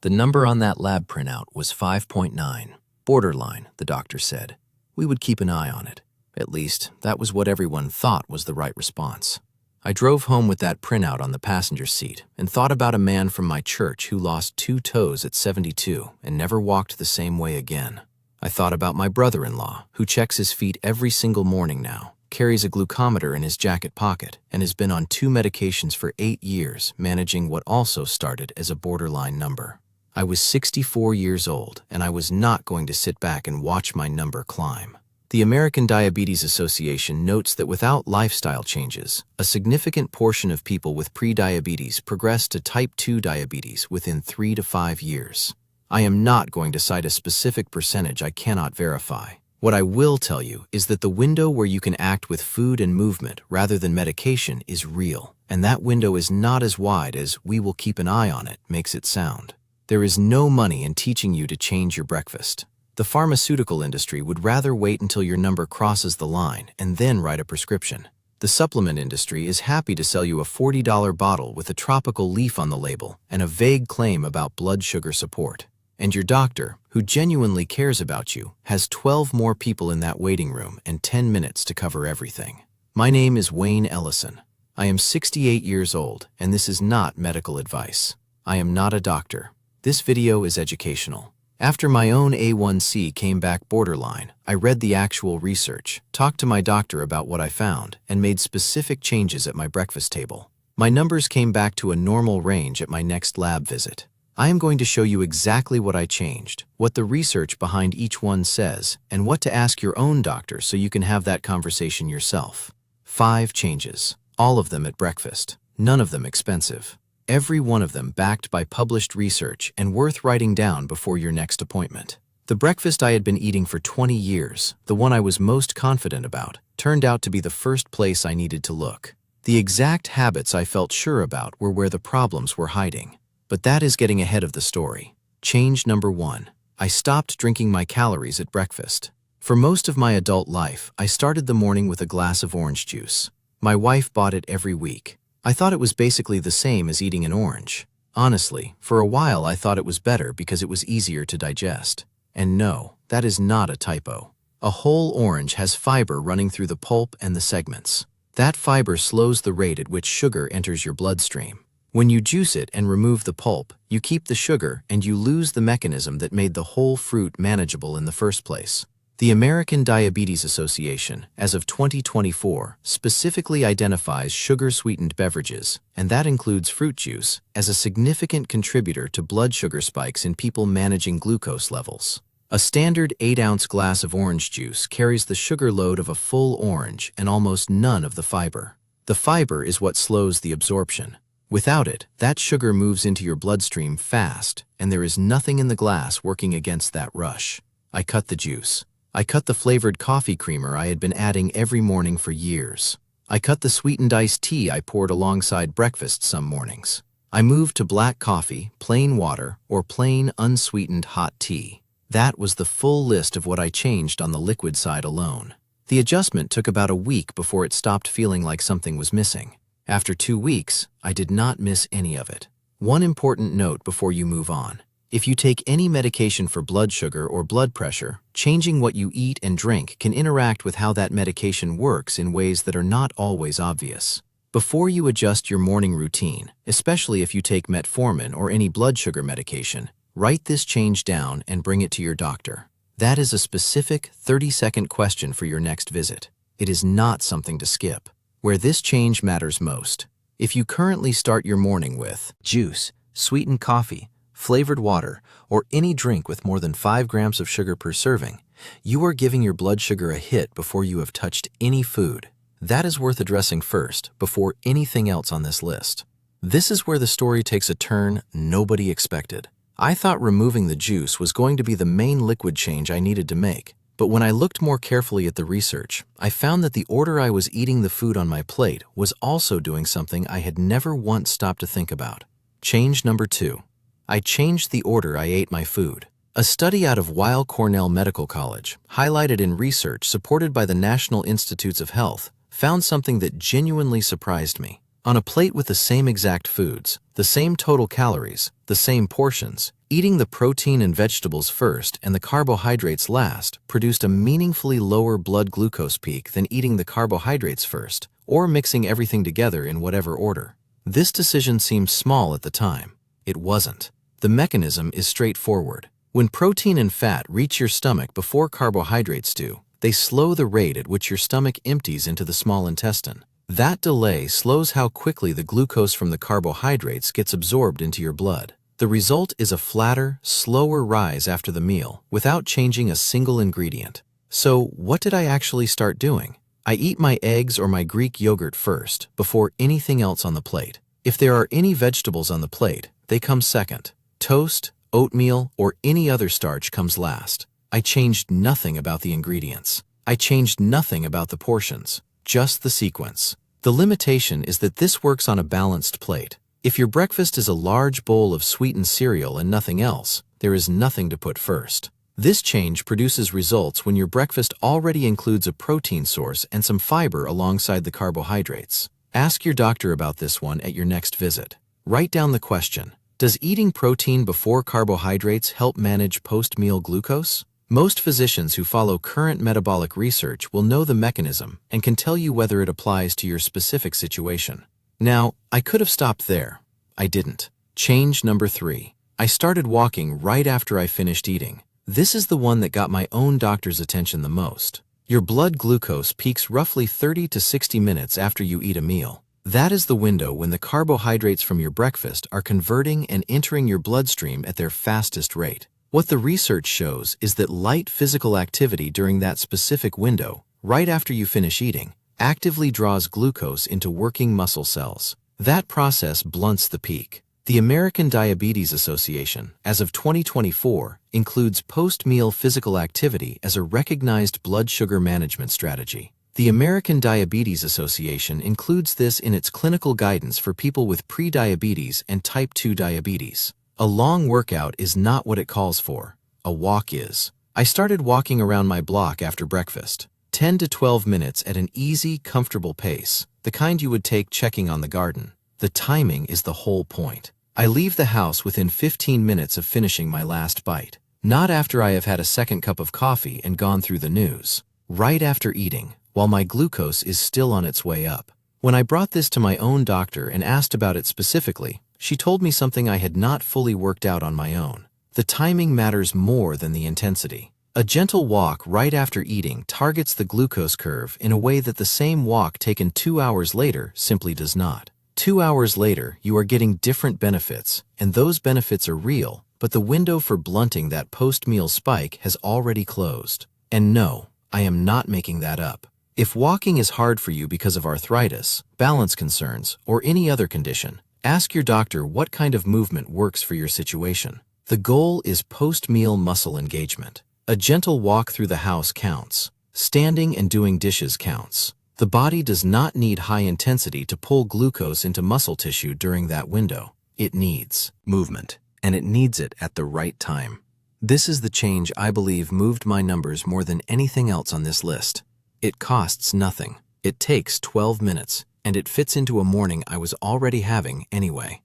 The number on that lab printout was 5.9. Borderline, the doctor said. We would keep an eye on it. At least, that was what everyone thought was the right response. I drove home with that printout on the passenger seat and thought about a man from my church who lost 2 toes at 72 and never walked the same way again. I thought about my brother-in-law, who checks his feet every single morning now, carries a glucometer in his jacket pocket, and has been on 2 medications for 8 years, managing what also started as a borderline number. I was 64 years old, and I was not going to sit back and watch my number climb. The American Diabetes Association notes that without lifestyle changes, a significant portion of people with prediabetes progress to type 2 diabetes within 3 to 5 years. I am not going to cite a specific percentage I cannot verify. What I will tell you is that the window where you can act with food and movement rather than medication is real, and that window is not as wide as "we will keep an eye on it" makes it sound. There is no money in teaching you to change your breakfast. The pharmaceutical industry would rather wait until your number crosses the line and then write a prescription. The supplement industry is happy to sell you a $40 bottle with a tropical leaf on the label and a vague claim about blood sugar support. And your doctor, who genuinely cares about you, has 12 more people in that waiting room and 10 minutes to cover everything. My name is Wayne Ellison. I am 68 years old, and this is not medical advice. I am not a doctor. This video is educational. After my own A1C came back borderline, I read the actual research, talked to my doctor about what I found, and made specific changes at my breakfast table. My numbers came back to a normal range at my next lab visit. I am going to show you exactly what I changed, what the research behind each one says, and what to ask your own doctor so you can have that conversation yourself. 5 changes, all of them at breakfast, none of them expensive. Every one of them backed by published research and worth writing down before your next appointment. The breakfast I had been eating for 20 years, the one I was most confident about, turned out to be the first place I needed to look. The exact habits I felt sure about were where the problems were hiding. But that is getting ahead of the story. Change number 1. I stopped drinking my calories at breakfast. For most of my adult life, I started the morning with a glass of orange juice. My wife bought it every week. I thought it was basically the same as eating an orange. Honestly, for a while I thought it was better because it was easier to digest. And no, that is not a typo. A whole orange has fiber running through the pulp and the segments. That fiber slows the rate at which sugar enters your bloodstream. When you juice it and remove the pulp, you keep the sugar and you lose the mechanism that made the whole fruit manageable in the first place. The American Diabetes Association, as of 2024, specifically identifies sugar-sweetened beverages, and that includes fruit juice, as a significant contributor to blood sugar spikes in people managing glucose levels. A standard 8-ounce glass of orange juice carries the sugar load of a full orange and almost none of the fiber. The fiber is what slows the absorption. Without it, that sugar moves into your bloodstream fast, and there is nothing in the glass working against that rush. I cut the juice. I cut the flavored coffee creamer I had been adding every morning for years. I cut the sweetened iced tea I poured alongside breakfast some mornings. I moved to black coffee, plain water, or plain unsweetened hot tea. That was the full list of what I changed on the liquid side alone. The adjustment took about a week before it stopped feeling like something was missing. After 2 weeks, I did not miss any of it. One important note before you move on. If you take any medication for blood sugar or blood pressure, changing what you eat and drink can interact with how that medication works in ways that are not always obvious. Before you adjust your morning routine, especially if you take metformin or any blood sugar medication, write this change down and bring it to your doctor. That is a specific 30-second question for your next visit. It is not something to skip. Where this change matters most. If you currently start your morning with juice, sweetened coffee, flavored water, or any drink with more than 5 grams of sugar per serving, you are giving your blood sugar a hit before you have touched any food. That is worth addressing first, before anything else on this list. This is where the story takes a turn nobody expected. I thought removing the juice was going to be the main liquid change I needed to make, but when I looked more carefully at the research, I found that the order I was eating the food on my plate was also doing something I had never once stopped to think about. Change number 2. I changed the order I ate my food. A study out of Weill Cornell Medical College, highlighted in research supported by the National Institutes of Health, found something that genuinely surprised me. On a plate with the same exact foods, the same total calories, the same portions, eating the protein and vegetables first and the carbohydrates last produced a meaningfully lower blood glucose peak than eating the carbohydrates first or mixing everything together in whatever order. This decision seemed small at the time. It wasn't. The mechanism is straightforward. When protein and fat reach your stomach before carbohydrates do, they slow the rate at which your stomach empties into the small intestine. That delay slows how quickly the glucose from the carbohydrates gets absorbed into your blood. The result is a flatter, slower rise after the meal without changing a single ingredient. So, what did I actually start doing? I eat my eggs or my Greek yogurt first, before anything else on the plate. If there are any vegetables on the plate, they come second. Toast, oatmeal, or any other starch comes last. I changed nothing about the ingredients. I changed nothing about the portions, just the sequence. The limitation is that this works on a balanced plate. If your breakfast is a large bowl of sweetened cereal and nothing else, there is nothing to put first. This change produces results when your breakfast already includes a protein source and some fiber alongside the carbohydrates. Ask your doctor about this one at your next visit. Write down the question: does eating protein before carbohydrates help manage post-meal glucose? Most physicians who follow current metabolic research will know the mechanism and can tell you whether it applies to your specific situation. Now, I could have stopped there. I didn't. Change number 3. I started walking right after I finished eating. This is the one that got my own doctor's attention the most. Your blood glucose peaks roughly 30 to 60 minutes after you eat a meal. That is the window when the carbohydrates from your breakfast are converting and entering your bloodstream at their fastest rate. What the research shows is that light physical activity during that specific window, right after you finish eating, actively draws glucose into working muscle cells. That process blunts the peak. The American Diabetes Association, as of 2024, includes post-meal physical activity as a recognized blood sugar management strategy. The American Diabetes Association includes this in its clinical guidance for people with prediabetes and type 2 diabetes. A long workout is not what it calls for. A walk is. I started walking around my block after breakfast. 10 to 12 minutes at an easy, comfortable pace, the kind you would take checking on the garden. The timing is the whole point. I leave the house within 15 minutes of finishing my last bite. Not after I have had a second cup of coffee and gone through the news. Right after eating, while my glucose is still on its way up. When I brought this to my own doctor and asked about it specifically, she told me something I had not fully worked out on my own. The timing matters more than the intensity. A gentle walk right after eating targets the glucose curve in a way that the same walk taken 2 hours later simply does not. 2 hours later, you are getting different benefits, and those benefits are real, but the window for blunting that post-meal spike has already closed. And no, I am not making that up. If walking is hard for you because of arthritis, balance concerns, or any other condition, ask your doctor what kind of movement works for your situation. The goal is post-meal muscle engagement. A gentle walk through the house counts. Standing and doing dishes counts. The body does not need high intensity to pull glucose into muscle tissue during that window. It needs movement, and it needs it at the right time. This is the change I believe moved my numbers more than anything else on this list. It costs nothing. It takes 12 minutes, and it fits into a morning I was already having anyway.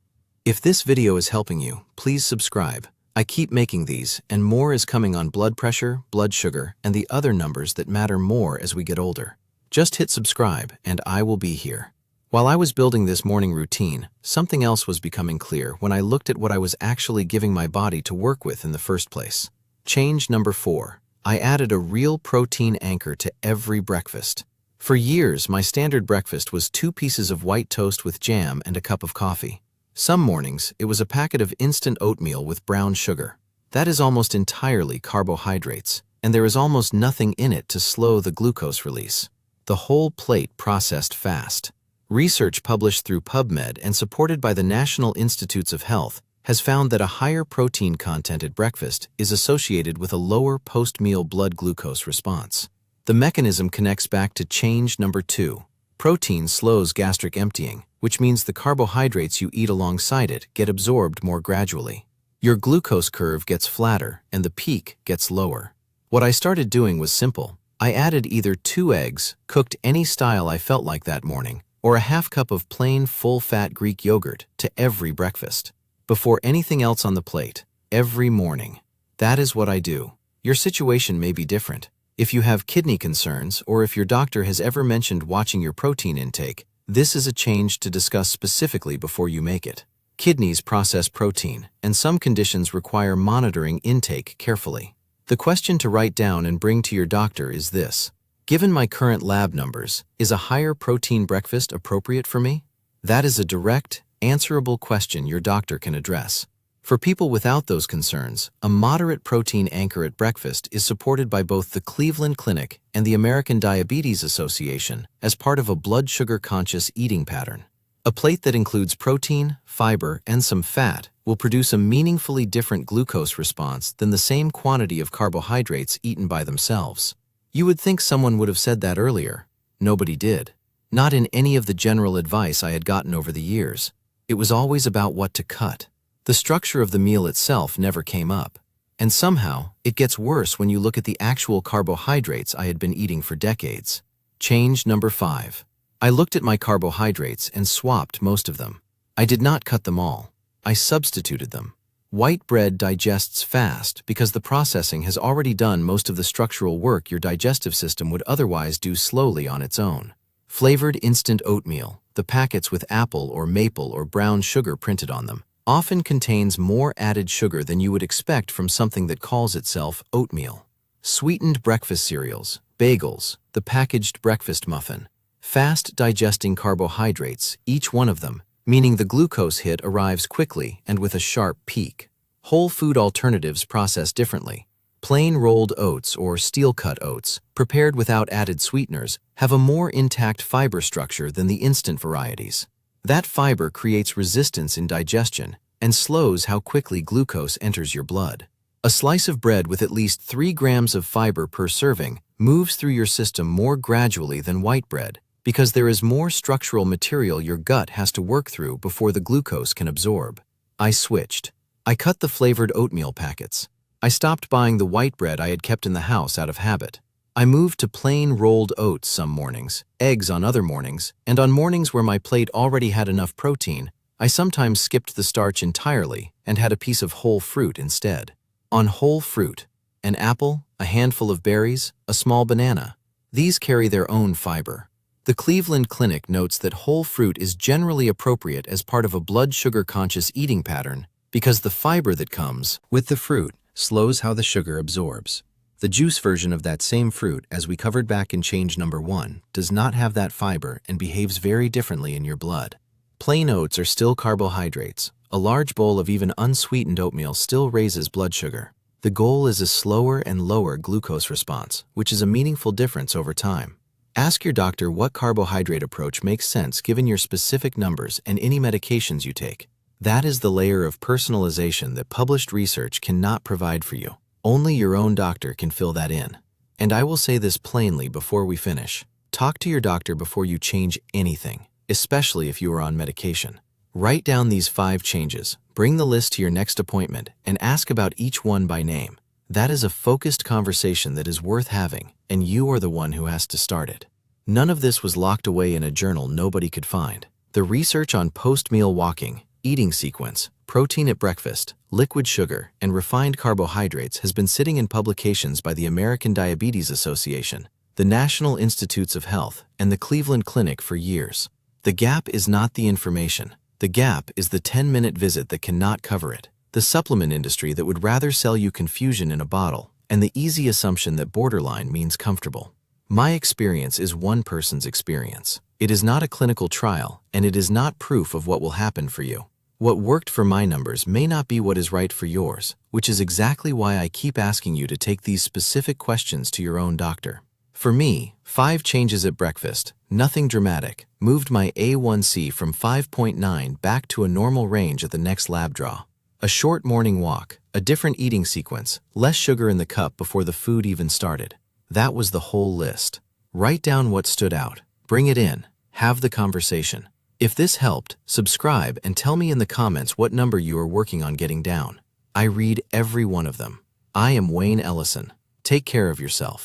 If this video is helping you, please subscribe. I keep making these, and more is coming on blood pressure, blood sugar, and the other numbers that matter more as we get older. Just hit subscribe, and I will be here. While I was building this morning routine, something else was becoming clear when I looked at what I was actually giving my body to work with in the first place. Change number 4. I added a real protein anchor to every breakfast. For years, my standard breakfast was 2 pieces of white toast with jam and a cup of coffee. Some mornings, it was a packet of instant oatmeal with brown sugar. That is almost entirely carbohydrates, and there is almost nothing in it to slow the glucose release. The whole plate processed fast. Research published through PubMed and supported by the National Institutes of Health has found that a higher protein content at breakfast is associated with a lower post-meal blood glucose response. The mechanism connects back to change number 2. Protein slows gastric emptying, which means the carbohydrates you eat alongside it get absorbed more gradually. Your glucose curve gets flatter and the peak gets lower. What I started doing was simple. I added either 2 eggs, cooked any style I felt like that morning, or a half cup of plain, full-fat Greek yogurt to every breakfast. Before anything else on the plate, every morning. That is what I do. Your situation may be different. If you have kidney concerns or if your doctor has ever mentioned watching your protein intake, this is a change to discuss specifically before you make it. Kidneys process protein, and some conditions require monitoring intake carefully. The question to write down and bring to your doctor is this: given my current lab numbers, is a higher protein breakfast appropriate for me? That is a direct, answerable question your doctor can address. For people without those concerns, a moderate protein anchor at breakfast is supported by both the Cleveland Clinic and the American Diabetes Association as part of a blood sugar-conscious eating pattern. A plate that includes protein, fiber, and some fat will produce a meaningfully different glucose response than the same quantity of carbohydrates eaten by themselves. You would think someone would have said that earlier. Nobody did. Not in any of the general advice I had gotten over the years. It was always about what to cut. The structure of the meal itself never came up. And somehow, it gets worse when you look at the actual carbohydrates I had been eating for decades. Change number 5. I looked at my carbohydrates and swapped most of them. I did not cut them all. I substituted them. White bread digests fast because the processing has already done most of the structural work your digestive system would otherwise do slowly on its own. Flavored instant oatmeal, the packets with apple or maple or brown sugar printed on them, often contains more added sugar than you would expect from something that calls itself oatmeal. Sweetened breakfast cereals, bagels, the packaged breakfast muffin, fast-digesting carbohydrates, each one of them, meaning the glucose hit arrives quickly and with a sharp peak. Whole food alternatives process differently. Plain rolled oats or steel-cut oats, prepared without added sweeteners, have a more intact fiber structure than the instant varieties. That fiber creates resistance in digestion and slows how quickly glucose enters your blood. A slice of bread with at least 3 grams of fiber per serving moves through your system more gradually than white bread because there is more structural material your gut has to work through before the glucose can absorb. I switched. I cut the flavored oatmeal packets. I stopped buying the white bread I had kept in the house out of habit. I moved to plain rolled oats some mornings, eggs on other mornings, and on mornings where my plate already had enough protein, I sometimes skipped the starch entirely and had a piece of whole fruit instead. On whole fruit, an apple, a handful of berries, a small banana. These carry their own fiber. The Cleveland Clinic notes that whole fruit is generally appropriate as part of a blood sugar-conscious eating pattern because the fiber that comes with the fruit slows how the sugar absorbs. The juice version of that same fruit, as we covered back in change number 1, does not have that fiber and behaves very differently in your blood. Plain oats are still carbohydrates. A large bowl of even unsweetened oatmeal still raises blood sugar. The goal is a slower and lower glucose response, which is a meaningful difference over time. Ask your doctor what carbohydrate approach makes sense given your specific numbers and any medications you take. That is the layer of personalization that published research cannot provide for you. Only your own doctor can fill that in. And I will say this plainly before we finish. Talk to your doctor before you change anything, especially if you are on medication. Write down these 5 changes, bring the list to your next appointment, and ask about each one by name. That is a focused conversation that is worth having, and you are the one who has to start it. None of this was locked away in a journal nobody could find. The research on post-meal walking, eating sequence, protein at breakfast, liquid sugar, and refined carbohydrates has been sitting in publications by the American Diabetes Association, the National Institutes of Health, and the Cleveland Clinic for years. The gap is not the information. The gap is the 10-minute visit that cannot cover it. The supplement industry that would rather sell you confusion in a bottle, and the easy assumption that borderline means comfortable. My experience is one person's experience. It is not a clinical trial, and it is not proof of what will happen for you. What worked for my numbers may not be what is right for yours, which is exactly why I keep asking you to take these specific questions to your own doctor. For me, 5 changes at breakfast, nothing dramatic, moved my A1C from 5.9 back to a normal range at the next lab draw. A short morning walk, a different eating sequence, less sugar in the cup before the food even started. That was the whole list. Write down what stood out, bring it in, have the conversation. If this helped, subscribe and tell me in the comments what number you are working on getting down. I read every one of them. I am Wayne Ellison. Take care of yourself.